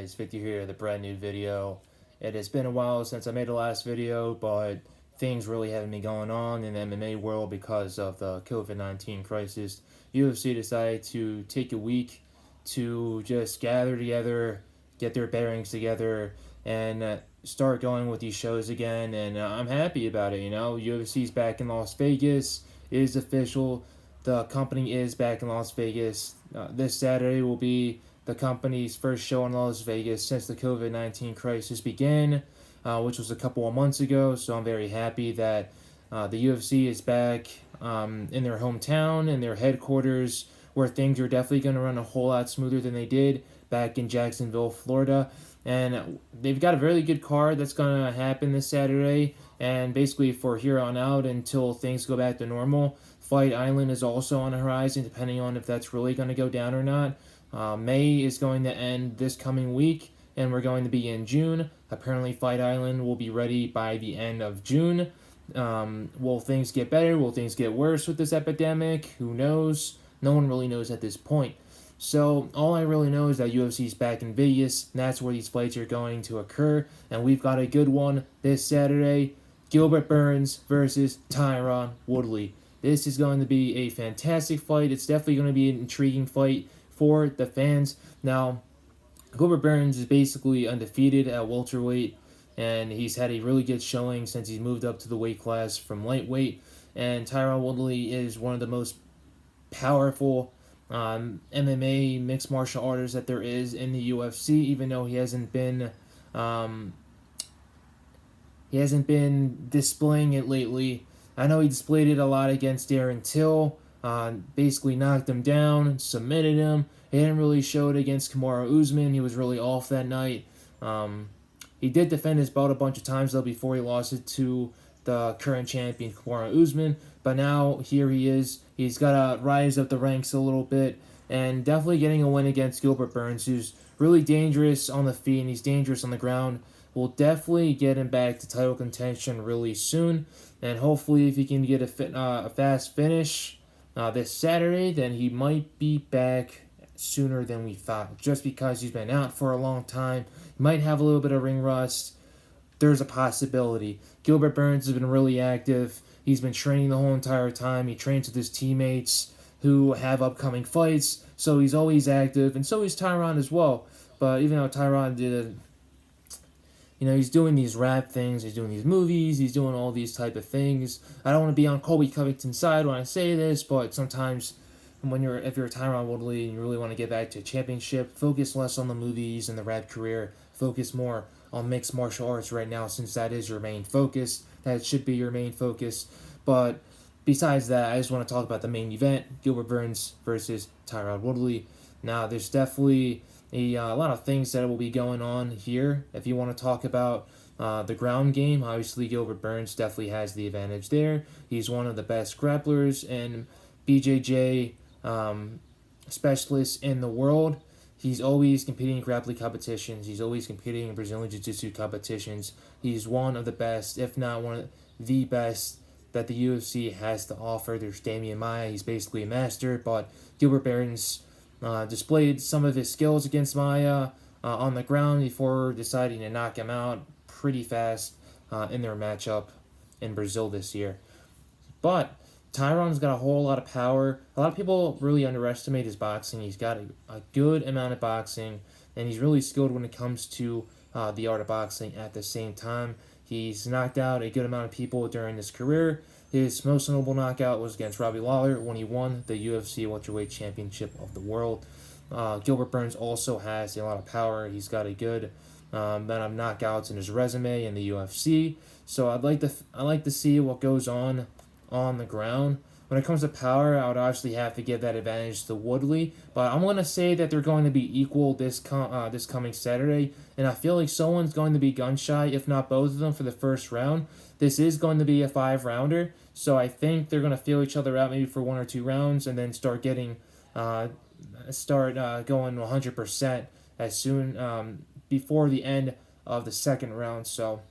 guys, Victor here with a brand new video. It has been a while since I made the last video, but things really haven't been going on in the MMA world because of the COVID-19 crisis. UFC decided to take a week to just gather together, get their bearings together, and start going with these shows again, and I'm happy about it. UFC's back in Las Vegas. It is official. The company is back in Las Vegas. This Saturday will be the company's first show in Las Vegas since the COVID-19 crisis began, which was a couple of months ago. So I'm very happy that the UFC is back in their hometown, in their headquarters, where things are definitely going to run a whole lot smoother than they did back in Jacksonville, Florida. And they've got a really good card that's going to happen this Saturday. And basically, for here on out until things go back to normal, Fight Island is also on the horizon, depending on if that's really going to go down or not. May is going to end this coming week, and we're going to be in June. Apparently, Fight Island will be ready by the end of June. Will things get better? Will things get worse with this epidemic? Who knows? No one really knows at this point. So all I really know is that UFC is back in Vegas, and that's where these fights are going to occur. And we've got a good one this Saturday. Gilbert Burns versus Tyron Woodley. This is going to be a fantastic fight. It's definitely going to be an intriguing fight for the fans. Now, Gilbert Burns is basically undefeated at welterweight, and he's had a really good showing since he's moved up to the weight class from lightweight. And Tyron Woodley is one of the most powerful MMA mixed martial artists that there is in the UFC, even though he hasn't been displaying it lately. I know he displayed it a lot against Darren Till, basically knocked him down, submitted him. He didn't really show it against Kamaru Usman. He was really off that night. He did defend his belt a bunch of times, though, before he lost it to the current champion, Kamaru Usman. But now, here he is. He's got to rise up the ranks a little bit, and definitely getting a win against Gilbert Burns, who's really dangerous on the feet, and he's dangerous on the ground. Will definitely get him back to title contention really soon, and hopefully if he can get a fast finish this Saturday, then he might be back sooner than we thought. Just because he's been out for a long time, he might have a little bit of ring rust. There's a possibility. Gilbert Burns has been really active. He's been training the whole entire time. He trains with his teammates who have upcoming fights, so he's always active, and so is Tyron as well. But even though Tyron he's doing these rap things, he's doing these movies, he's doing all these type of things. I don't want to be on Colby Covington's side when I say this, but sometimes if you're a Tyron Woodley and you really want to get back to a championship, focus less on the movies and the rap career. Focus more on mixed martial arts right now, since that is your main focus. That should be your main focus. But besides that, I just want to talk about the main event, Gilbert Burns versus Tyron Woodley. Now, there's definitely a lot of things that will be going on here. If you want to talk about the ground game, obviously Gilbert Burns definitely has the advantage there. He's one of the best grapplers and BJJ specialists in the world. He's always competing in grappling competitions. He's always competing in Brazilian Jiu-Jitsu competitions. He's one of the best, if not one of the best, that the UFC has to offer. There's Damian Maia. He's basically a master, but Gilbert Burns displayed some of his skills against Maia on the ground before deciding to knock him out pretty fast in their matchup in Brazil this year. But Tyron's got a whole lot of power. A lot of people really underestimate his boxing. He's got a good amount of boxing, and he's really skilled when it comes to the art of boxing at the same time. He's knocked out a good amount of people during his career. His most notable knockout was against Robbie Lawler when he won the UFC welterweight championship of the world. Gilbert Burns also has a lot of power. He's got a good amount of knockouts in his resume in the UFC. So I'd like to see what goes on the ground. When it comes to power, I would obviously have to give that advantage to Woodley, but I'm going to say that they're going to be equal this coming Saturday, and I feel like someone's going to be gun-shy, if not both of them, for the first round. This is going to be a 5-rounder, so I think they're going to feel each other out maybe for 1 or 2 rounds, and then start going 100% as soon before the end of the second round. So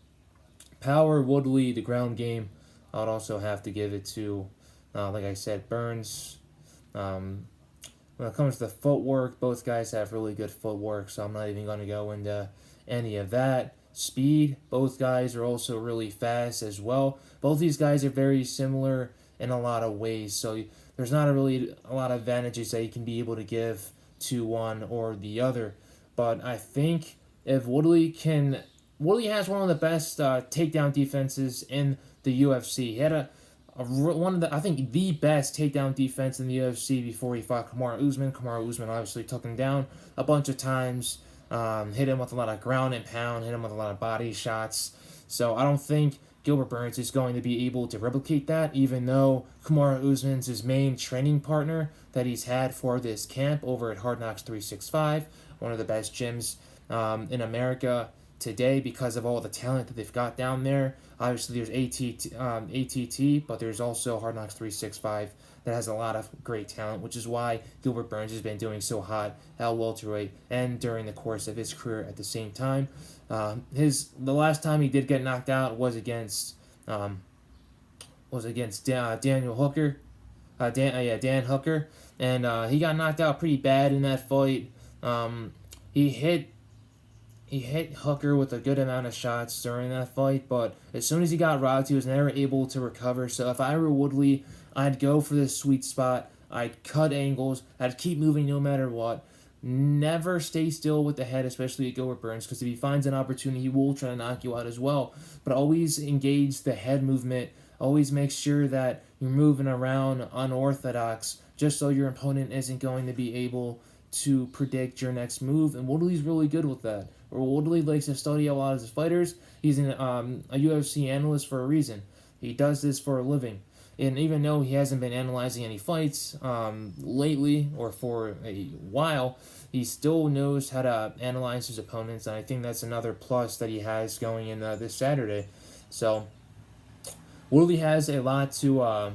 power, Woodley, the ground game, I'd also have to give it to, like I said, Burns. When When it comes to footwork, both guys have really good footwork, so I'm not even going to go into any of that. Speed, both guys are also really fast as well. Both these guys are very similar in a lot of ways, so there's not really a lot of advantages that you can be able to give to one or the other. But I think if Woodley has one of the best takedown defenses in the UFC. He had one of the, I think, the best takedown defense in the UFC before he fought Kamaru Usman. Kamaru Usman obviously took him down a bunch of times, hit him with a lot of ground and pound, hit him with a lot of body shots. So I don't think Gilbert Burns is going to be able to replicate that, even though Kamaru Usman's his main training partner that he's had for this camp over at Hard Knocks 365, one of the best gyms in America today because of all the talent that they've got down there. Obviously, there's ATT, but there's also Hard Knocks 365 that has a lot of great talent, which is why Gilbert Burns has been doing so hot at welterweight and during the course of his career at the same time. The last time he did get knocked out was against Daniel Hooker, Dan Hooker, and he got knocked out pretty bad in that fight. He hit Hooker with a good amount of shots during that fight, but as soon as he got rocked, he was never able to recover. So if I were Woodley, I'd go for the sweet spot. I'd cut angles. I'd keep moving no matter what. Never stay still with the head, especially at Gilbert Burns, because if he finds an opportunity, he will try to knock you out as well. But always engage the head movement. Always make sure that you're moving around unorthodox, just so your opponent isn't going to be able to predict your next move. And Woodley's really good with that. Woodley likes to study a lot of his fighters. He's a UFC analyst for a reason. He does this for a living. And even though he hasn't been analyzing any fights lately or for a while, he still knows how to analyze his opponents. And I think that's another plus that he has going in this Saturday. So Woodley has a lot to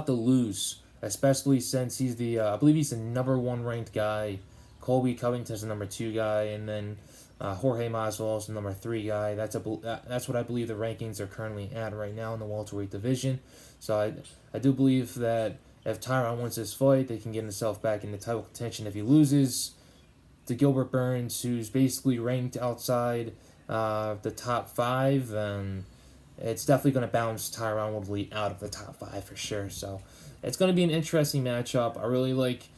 lose, especially since he's I believe he's the number 1 ranked guy. Colby Covington's the number 2 guy, and then Jorge Masvidal's the number 3 guy. That's what I believe the rankings are currently at right now in the welterweight division. So I do believe that if Tyron wins this fight, they can get himself back into title contention. If he loses to Gilbert Burns, who's basically ranked outside the top 5, then it's definitely going to bounce Tyron Woodley out of the top 5 for sure. So it's going to be an interesting matchup. I really like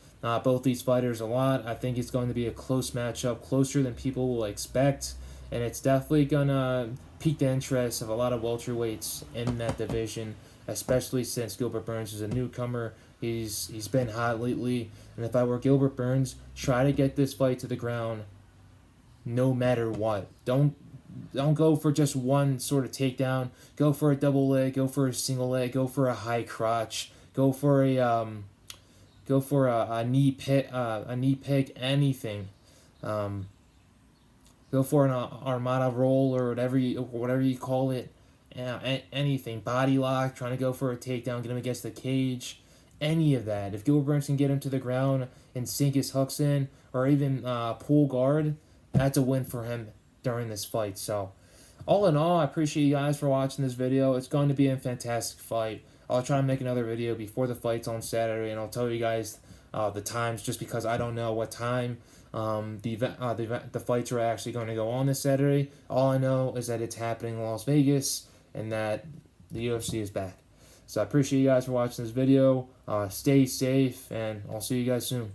both these fighters a lot. I think it's going to be a close matchup, closer than people will expect, and it's definitely going to pique the interest of a lot of welterweights in that division, especially since Gilbert Burns is a newcomer. He's been hot lately, and if I were Gilbert Burns, try to get this fight to the ground no matter what. Don't go for just one sort of takedown. Go for a double leg, go for a single leg, go for a high crotch, go for a knee pick, anything. Go for an armada roll or whatever you call it. Anything. Body lock, trying to go for a takedown, get him against the cage. Any of that. If Gilbert Burns can get him to the ground and sink his hooks in, or even pull guard, that's a win for him during this fight. So, all in all, I appreciate you guys for watching this video. It's going to be a fantastic fight. I'll try to make another video before the fight's on Saturday, and I'll tell you guys the times, just because I don't know what time the fights are actually going to go on this Saturday. All I know is that it's happening in Las Vegas and that the UFC is back. So I appreciate you guys for watching this video. Stay safe, and I'll see you guys soon.